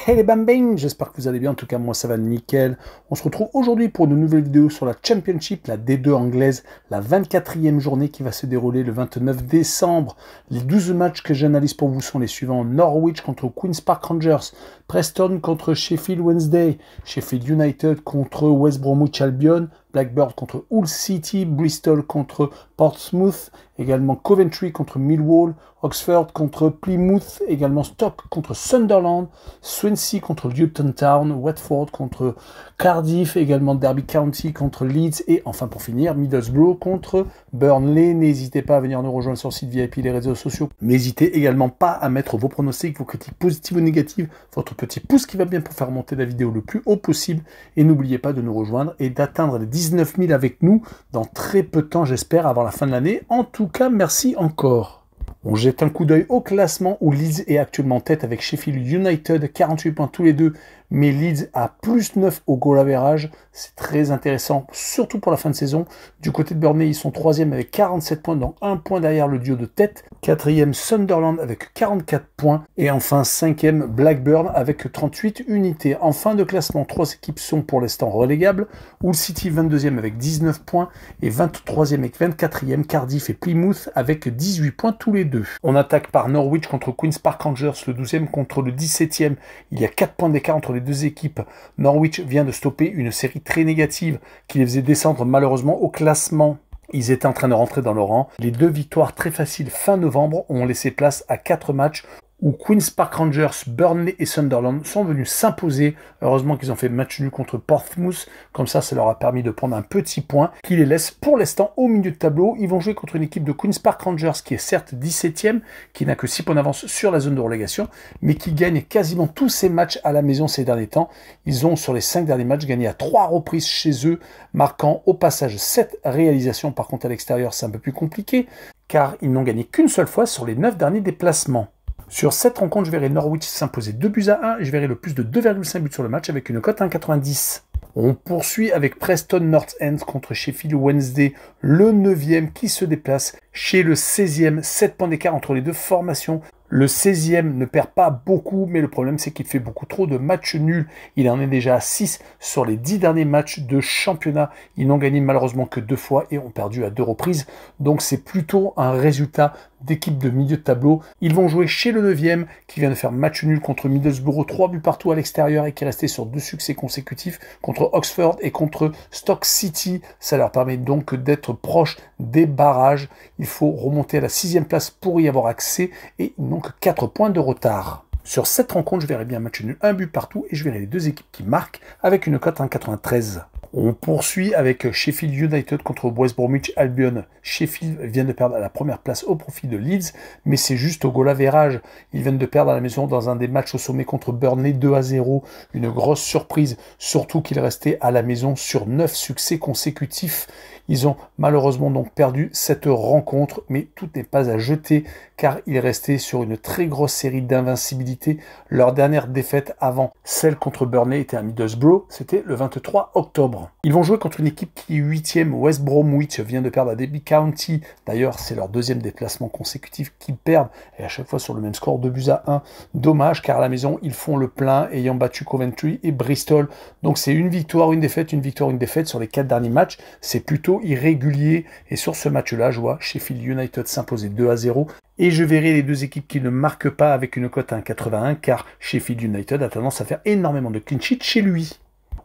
Hey les bambins, j'espère que vous allez bien, en tout cas moi ça va nickel. On se retrouve aujourd'hui pour une nouvelle vidéo sur la Championship, la D2 anglaise, la 24e journée qui va se dérouler le 29 décembre. Les 12 matchs que j'analyse pour vous sont les suivants: Norwich contre Queen's Park Rangers, Preston contre Sheffield Wednesday, Sheffield United contre West Bromwich Albion, Blackburn contre Hull City, Bristol contre Portsmouth, également Coventry contre Millwall, Oxford contre Plymouth, également Stoke contre Sunderland, Swansea contre Luton Town, Watford contre Cardiff, également Derby County contre Leeds et enfin pour finir Middlesbrough contre Burnley. N'hésitez pas à venir nous rejoindre sur le site VIP, les réseaux sociaux. N'hésitez également pas à mettre vos pronostics, vos critiques positives ou négatives, votre petit pouce qui va bien pour faire monter la vidéo le plus haut possible et n'oubliez pas de nous rejoindre et d'atteindre les 19 000 avec nous dans très peu de temps, j'espère, avant la fin de l'année. En tout cas, merci encore. On jette un coup d'œil au classement où Leeds est actuellement en tête avec Sheffield United, 48 points tous les deux, mais Leeds a plus 9 au goal average. C'est très intéressant, surtout pour la fin de saison. Du côté de Burnley, ils sont 3e avec 47 points, donc 1 point derrière le duo de tête. 4e Sunderland avec 44 points. Et enfin 5e Blackburn avec 38 unités. En fin de classement, 3 équipes sont pour l'instant relégables. Hull City 22e avec 19 points et 23e avec 24e Cardiff et Plymouth avec 18 points tous les deux. On attaque par Norwich contre Queen's Park Rangers, le 12e contre le 17e. Il y a 4 points d'écart entre les deux équipes. Norwich vient de stopper une série très négative qui les faisait descendre malheureusement au classement. Ils étaient en train de rentrer dans le rang. Les deux victoires très faciles fin novembre ont laissé place à 4 matchs où Queen's Park Rangers, Burnley et Sunderland sont venus s'imposer. Heureusement qu'ils ont fait match nul contre Portsmouth. Comme ça leur a permis de prendre un petit point qui les laisse pour l'instant au milieu de tableau. Ils vont jouer contre une équipe de Queen's Park Rangers qui est certes 17e, qui n'a que 6 points d'avance sur la zone de relégation, mais qui gagne quasiment tous ses matchs à la maison ces derniers temps. Ils ont sur les 5 derniers matchs gagné à 3 reprises chez eux, marquant au passage 7 réalisations. Par contre à l'extérieur c'est un peu plus compliqué, car ils n'ont gagné qu'une seule fois sur les 9 derniers déplacements. Sur cette rencontre, je verrai Norwich s'imposer 2-1 et je verrai le plus de 2,5 buts sur le match avec une cote à 1,90. On poursuit avec Preston North End contre Sheffield Wednesday, le 9e qui se déplace chez le 16e, 7 points d'écart entre les deux formations. Le 16e ne perd pas beaucoup, mais le problème c'est qu'il fait beaucoup trop de matchs nuls. Il en est déjà à 6 sur les 10 derniers matchs de championnat. Ils n'ont gagné malheureusement que 2 fois et ont perdu à 2 reprises. Donc c'est plutôt un résultat d'équipe de milieu de tableau. Ils vont jouer chez le 9e qui vient de faire match nul contre Middlesbrough, 3 buts partout à l'extérieur et qui est resté sur 2 succès consécutifs contre Oxford et contre Stoke City. Ça leur permet donc d'être proche des barrages. Il faut remonter à la 6e place pour y avoir accès et ils n'ont que 4 points de retard. Sur cette rencontre, je verrai bien un match nul, 1 but partout et je verrai les deux équipes qui marquent avec une cote à 1,93. On poursuit avec Sheffield United contre West Bromwich Albion. Sheffield vient de perdre à la première place au profit de Leeds, mais c'est juste au goal average. Ils viennent de perdre à la maison dans un des matchs au sommet contre Burnley 2-0. Une grosse surprise, surtout qu'ils restaient à la maison sur 9 succès consécutifs. Ils ont malheureusement donc perdu cette rencontre, mais tout n'est pas à jeter car ils restaient sur une très grosse série d'invincibilité. Leur dernière défaite avant celle contre Burnley était à Middlesbrough, c'était le 23 octobre. Ils vont jouer contre une équipe qui est 8e, West Bromwich vient de perdre à Derby County. D'ailleurs, c'est leur 2e déplacement consécutif qu'ils perdent, et à chaque fois sur le même score, 2-1. Dommage, car à la maison, ils font le plein, ayant battu Coventry et Bristol. Donc c'est une victoire, une défaite, une victoire, une défaite sur les 4 derniers matchs. C'est plutôt irrégulier, et sur ce match-là, je vois Sheffield United s'imposer 2-0. Et je verrai les deux équipes qui ne marquent pas avec une cote à 1,81, car Sheffield United a tendance à faire énormément de clean sheet chez lui.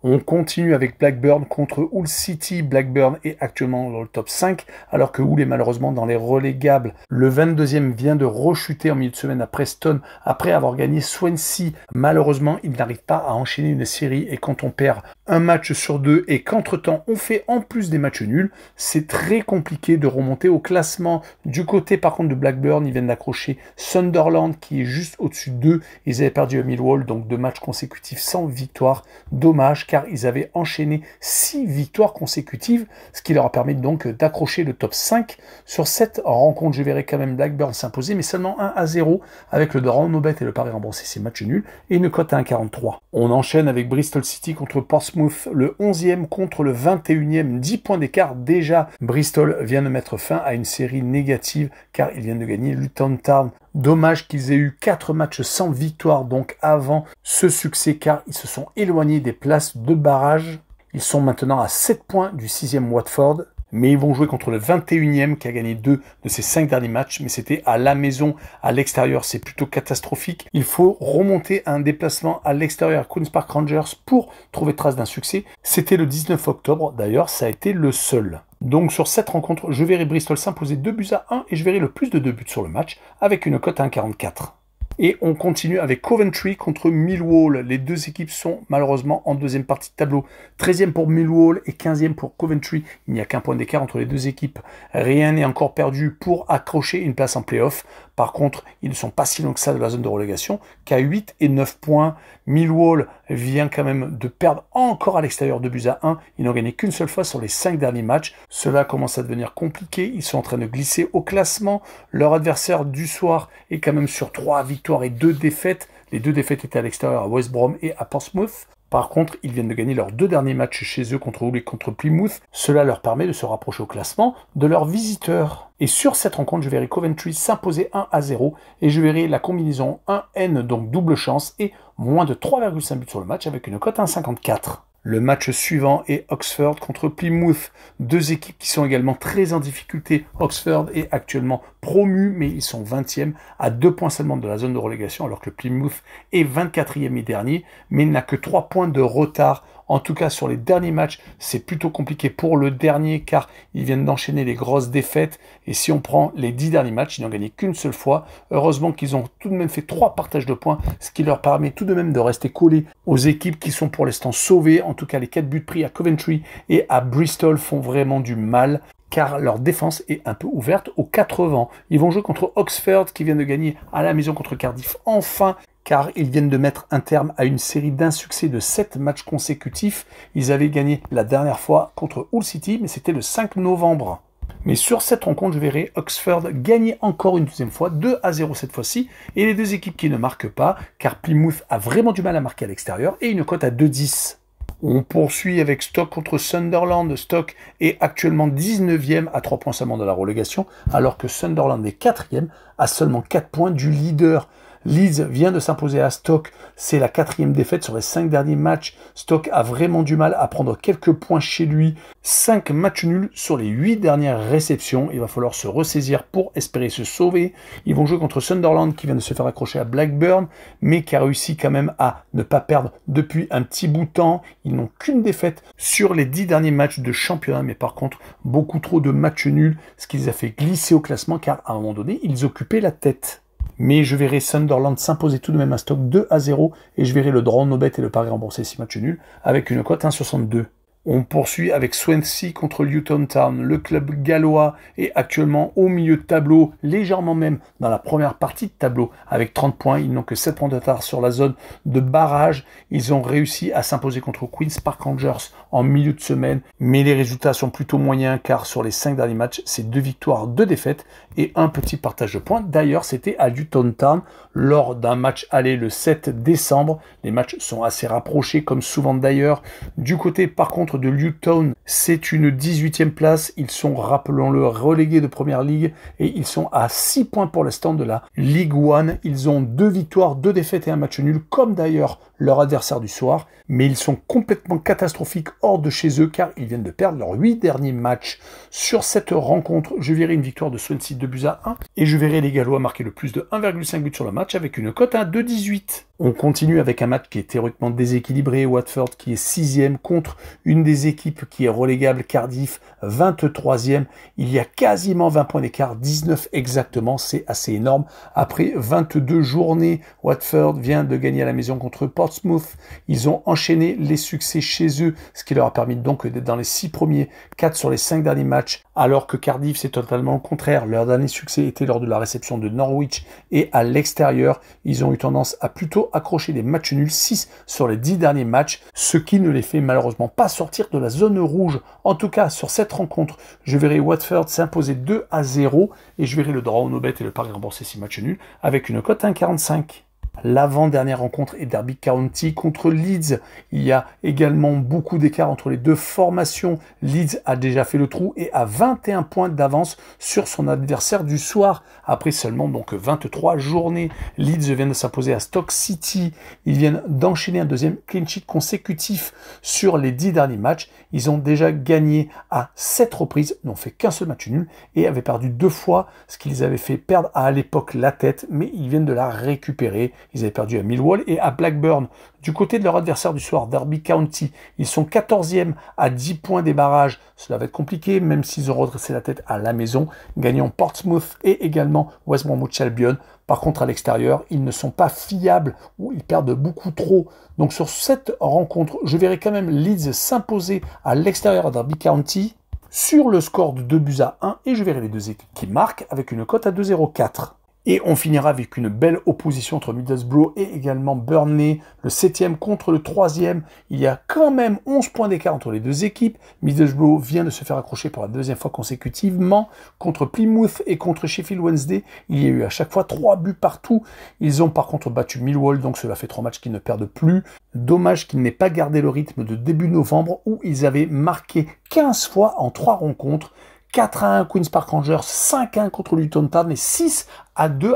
On continue avec Blackburn contre Hull City. Blackburn est actuellement dans le top 5, alors que Hull est malheureusement dans les relégables. Le 22e vient de rechuter en milieu de semaine à Preston après avoir gagné Swansea. Malheureusement, il n'arrive pas à enchaîner une série et quand on perd un match sur 2 et qu'entre-temps on fait en plus des matchs nuls, c'est très compliqué de remonter au classement. Du côté par contre de Blackburn, ils viennent d'accrocher Sunderland qui est juste au-dessus d'eux. Ils avaient perdu à Millwall, donc 2 matchs consécutifs sans victoire. Dommage, car ils avaient enchaîné 6 victoires consécutives, ce qui leur a permis donc d'accrocher le top 5. Sur cette rencontre, je verrai quand même Blackburn s'imposer, mais seulement 1-0, avec le draw no bet et le pari remboursé, c'est match nul, et une cote à 1,43. On enchaîne avec Bristol City contre Portsmouth. Portsmouth, le 11e contre le 21e, 10 points d'écart. Déjà, Bristol vient de mettre fin à une série négative car ils viennent de gagner Luton Town. Dommage qu'ils aient eu 4 matchs sans victoire donc avant ce succès car ils se sont éloignés des places de barrage. Ils sont maintenant à 7 points du 6e Watford. Mais ils vont jouer contre le 21e qui a gagné 2 de ses 5 derniers matchs, mais c'était à la maison, à l'extérieur, c'est plutôt catastrophique. Il faut remonter un déplacement à l'extérieur à Queen's Park Rangers pour trouver trace d'un succès. C'était le 19 octobre, d'ailleurs, ça a été le seul. Donc sur cette rencontre, je verrai Bristol s'imposer 2-1 et je verrai le plus de 2 buts sur le match avec une cote à 1,44. Et on continue avec Coventry contre Millwall. Les deux équipes sont malheureusement en deuxième partie de tableau. 13e pour Millwall et 15e pour Coventry. Il n'y a qu'un point d'écart entre les deux équipes. Rien n'est encore perdu pour accrocher une place en play-off. Par contre, ils ne sont pas si loin que ça de la zone de relégation, qu'à 8 et 9 points. Millwall vient quand même de perdre encore à l'extérieur 2-1. Ils n'ont gagné qu'une seule fois sur les 5 derniers matchs. Cela commence à devenir compliqué. Ils sont en train de glisser au classement. Leur adversaire du soir est quand même sur 3 victoires et 2 défaites. Les 2 défaites étaient à l'extérieur à West Brom et à Portsmouth. Par contre, ils viennent de gagner leurs 2 derniers matchs chez eux contre Hull et contre Plymouth. Cela leur permet de se rapprocher au classement de leurs visiteurs. Et sur cette rencontre, je verrai Coventry s'imposer 1-0 et je verrai la combinaison 1N, donc double chance, et moins de 3,5 buts sur le match avec une cote à 1,54. Le match suivant est Oxford contre Plymouth. 2 équipes qui sont également très en difficulté. Oxford est actuellement promu, mais ils sont 20e, à 2 points seulement de la zone de relégation, alors que Plymouth est 24e et dernier, mais il n'a que 3 points de retard. En tout cas, sur les derniers matchs, c'est plutôt compliqué pour le dernier, car ils viennent d'enchaîner les grosses défaites. Et si on prend les 10 derniers matchs, ils n'ont gagné qu'une seule fois. Heureusement qu'ils ont tout de même fait 3 partages de points, ce qui leur permet tout de même de rester collés aux équipes qui sont pour l'instant sauvées. En tout cas, les 4 buts pris à Coventry et à Bristol font vraiment du mal, car leur défense est un peu ouverte aux 4 vents. Ils vont jouer contre Oxford, qui vient de gagner à la maison contre Cardiff, enfin, car ils viennent de mettre un terme à une série d'insuccès de 7 matchs consécutifs. Ils avaient gagné la dernière fois contre Hull City, mais c'était le 5 novembre. Mais sur cette rencontre, je verrai Oxford gagner encore une deuxième fois, 2-0 cette fois-ci, et les deux équipes qui ne marquent pas, car Plymouth a vraiment du mal à marquer à l'extérieur, et une cote à 2,10. On poursuit avec Stoke contre Sunderland. Stoke est actuellement 19e à 3 points seulement de la relégation, alors que Sunderland est 4e à seulement 4 points du leader. Leeds vient de s'imposer à Stoke, c'est la 4e défaite sur les 5 derniers matchs. Stoke a vraiment du mal à prendre quelques points chez lui. 5 matchs nuls sur les 8 dernières réceptions. Il va falloir se ressaisir pour espérer se sauver. Ils vont jouer contre Sunderland qui vient de se faire accrocher à Blackburn, mais qui a réussi quand même à ne pas perdre depuis un petit bout de temps. Ils n'ont qu'une défaite sur les 10 derniers matchs de championnat, mais par contre beaucoup trop de matchs nuls, ce qui les a fait glisser au classement car à un moment donné, ils occupaient la tête. Mais je verrai Sunderland s'imposer tout de même à Stoke 2-0 et je verrai le draw no bet et le pari remboursé 6 matchs nuls avec une cote 1,62. On poursuit avec Swansea contre Luton Town. Le club gallois est actuellement au milieu de tableau, légèrement même dans la première partie de tableau, avec 30 points. Ils n'ont que 7 points de retard sur la zone de barrage. Ils ont réussi à s'imposer contre Queen's Park Rangers en milieu de semaine, mais les résultats sont plutôt moyens, car sur les 5 derniers matchs, c'est 2 victoires, 2 défaites et un petit partage de points. D'ailleurs, c'était à Luton Town lors d'un match aller le 7 décembre. Les matchs sont assez rapprochés, comme souvent d'ailleurs. Du côté, par contre, de Luton, c'est une 18e place. Ils sont, rappelons-le, relégués de Première Ligue et ils sont à 6 points pour l'instant de la League One. Ils ont 2 victoires, 2 défaites et un match nul, comme d'ailleurs leur adversaire du soir. Mais ils sont complètement catastrophiques hors de chez eux car ils viennent de perdre leurs 8 derniers matchs. Sur cette rencontre, je verrai une victoire de Swansea 2-1 et je verrai les Gallois marquer le plus de 1,5 but sur le match avec une cote à 2,18. On continue avec un match qui est théoriquement déséquilibré. Watford qui est 6e contre une des équipes qui est relégable, Cardiff, 23e. Il y a quasiment 20 points d'écart, 19 exactement, c'est assez énorme. Après 22 journées, Watford vient de gagner à la maison contre Portsmouth. Ils ont enchaîné les succès chez eux, ce qui leur a permis donc d'être dans les 6 premiers, 4 sur les 5 derniers matchs, alors que Cardiff, c'est totalement le contraire. Leur dernier succès était lors de la réception de Norwich et à l'extérieur. Ils ont eu tendance à plutôt accrocher des matchs nuls, 6 sur les 10 derniers matchs, ce qui ne les fait malheureusement pas sortir de la zone rouge. En tout cas, sur cette rencontre, je verrai Watford s'imposer 2-0 et je verrai le draw no bet et le pari remboursé 6 matchs nuls avec une cote 1,45. L'avant-dernière rencontre est Derby County contre Leeds. Il y a également beaucoup d'écart entre les deux formations. Leeds a déjà fait le trou et a 21 points d'avance sur son adversaire du soir. Après seulement donc 23 journées, Leeds vient de s'imposer à Stoke City. Ils viennent d'enchaîner un deuxième clean sheet consécutif sur les 10 derniers matchs. Ils ont déjà gagné à 7 reprises, n'ont fait qu'un seul match nul et avaient perdu 2 fois, ce qui les avait fait perdre à l'époque la tête, mais ils viennent de la récupérer. Ils avaient perdu à Millwall et à Blackburn. Du côté de leur adversaire du soir, Derby County, ils sont 14e à 10 points des barrages. Cela va être compliqué, même s'ils ont redressé la tête à la maison, gagnant Portsmouth et également West Bromwich Albion. Par contre, à l'extérieur, ils ne sont pas fiables ou ils perdent beaucoup trop. Donc sur cette rencontre, je verrai quand même Leeds s'imposer à l'extérieur à Derby County sur le score de 2-1 et je verrai les deux équipes qui marquent avec une cote à 2,04. Et on finira avec une belle opposition entre Middlesbrough et également Burnley, le 7e contre le 3e. Il y a quand même 11 points d'écart entre les deux équipes. Middlesbrough vient de se faire accrocher pour la deuxième fois consécutivement contre Plymouth et contre Sheffield Wednesday. Il y a eu à chaque fois 3 buts partout. Ils ont par contre battu Millwall, donc cela fait 3 matchs qu'ils ne perdent plus. Dommage qu'ils n'aient pas gardé le rythme de début novembre où ils avaient marqué 15 fois en 3 rencontres. 4-1 Queen's Park Rangers, 5-1 contre Luton Town et 6-2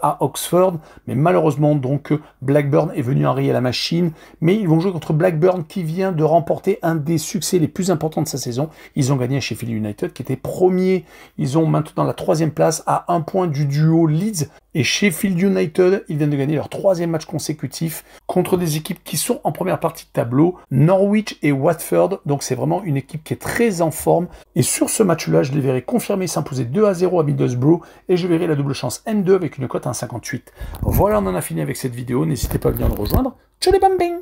à Oxford. Mais malheureusement, donc, Blackburn est venu enrayer la machine. Mais ils vont jouer contre Blackburn qui vient de remporter un des succès les plus importants de sa saison. Ils ont gagné à Sheffield United qui était premier. Ils ont maintenant la 3e place à 1 point du duo Leeds et Sheffield United. Ils viennent de gagner leur 3e match consécutif contre des équipes qui sont en première partie de tableau, Norwich et Watford. Donc c'est vraiment une équipe qui est très en forme. Et sur ce match-là, je les verrai confirmer s'imposer 2-0 à Middlesbrough et je verrai la double chance N2 avec une cote à 1,58. Voilà, on en a fini avec cette vidéo. N'hésitez pas à venir nous rejoindre. Tchou les bambing!